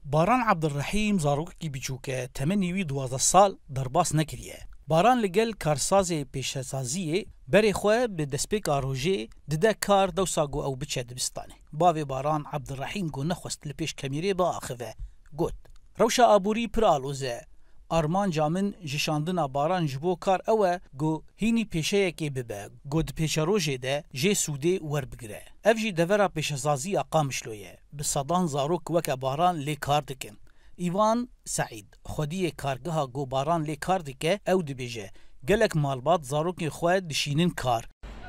باران عبدالرحیم زاروکی بیچوکه تمنی وی 12 سال درباس نکریه. باران لگل کارسازی پیشسازی بری خواه به دسپیک آروژه دده کار دو ساگو او بچه دبستانه. باوی باران عبدالرحیم گو نخوست لپیش کمیره با آخوه. گوت روشا آبوری پر آلوزه. آرمان جامن جشاندنا باران جبو کار اوه گو هینی پیشه یکی ببه گو د پیشه روژه ده جه سوده ور بگره. اف جی دورا پیشه سازی اقامشلویه. بصدان زاروک وک باران لی کار دکن. ایوان سعید خودی کارگاه گو باران لی کار دکه او دبیجه. گلک مالبات زاروکی خواه دشینن کار.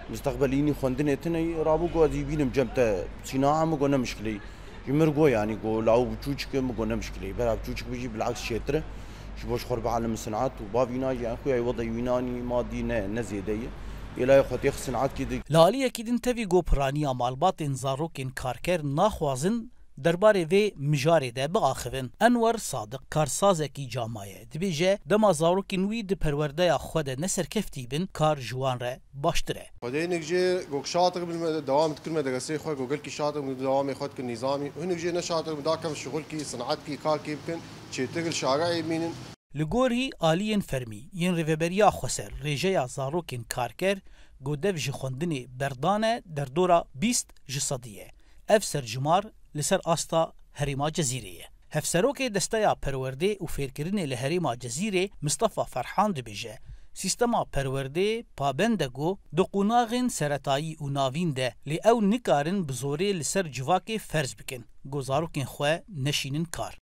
مستقبليني خوندن اتني رابو قو اديبين بجمته صناعه مو قلنا مشكله يمرقوا يعني قو لاو بتشوشك مو قلنا مشكله بلا بتشوشك بيجي بالعكس شيتره شبوش خرب عالم الصناعات وبافينا يا اخويا وضع يوناني مادي نزيديه الى ياخذ يخ صناعات كده لالی اكيدن تفي گو پرانيا مالبات زاروكين كاركر ناخوازن درباره وی مجاری ده بآخرین انور صادق کارسازکی جامعه دبیجه دما زاروکین وی د پرورده خود نسر کفتی بن کار جوان ره باشتره. خدای نگجه گوک شاطر بالدوام تكل مدرسه خو گوگل کی شاطر بالدوام خود کی نظامی و نگجه نشاطر بداکم شغل کی صنعت کی کار کی بکن چیتگل شارعی مینن لگوری آلین فرمی ین ریوبریا خسر ریجه زاروکین کارکر گودف جخوندنی بردانه در دورا 20 جسدیه افسر جمار لسر آستا هریما جزیره. هفسروک دستیا پرورده و فیرکرینه لهریما جزیره مصطفى فرحان دبیجه. سیستما پرورده پابندگو دو قناغین سرطایی و ناوین ده لی او نکارن بزوره لسر جواک فرز بکن. گوزاروکین خواه نشینن کار.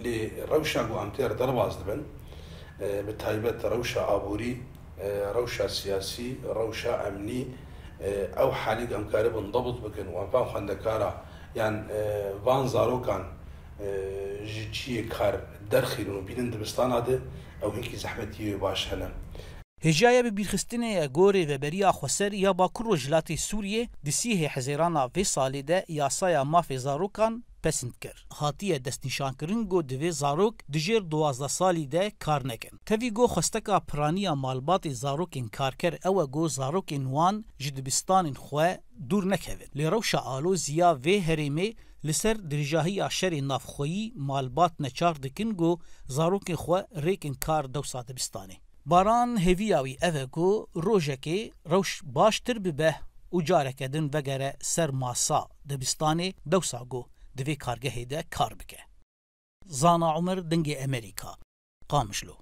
لی روشا گو امتیر درباز دبن بتایبت روشا آبوری روشا سیاسی روشا امنی او حالي امكاري بنضبط بكن وانفان خندكارا يعني وان زاروكان جي كار درخيلون بينن دبستان هذا او هيك زحمتي باش هلا هجاية ببيرخستنه گوری و بریا خسر یا با کروجلاتی سوریه دسیه حزیرانا و سالی ده یاسایا مافی زاروکان پسند کر. هاتیه دست نشان کرن گو دوی زاروک دجیر 12 سالی ده کار نکن. توی گو خستکا پرانیا مالبات زاروکین کار کر او گو زاروکین وان جدبستان خواه دور نکوید. لیروشا آلو زیا و هریمه لسر درجاهی آشر نافخویی مالبات نچار دکن گو زاروکین خواه ریکن کار دو ساده بستانه. باران هویاوی اوه گو روژه روش باشتر ببه و جارکدن وگره سر ماسا دبستانه دوسا گو دوی کارگه ده کار بکه. زانا عمر دنگ امریکا قامشلو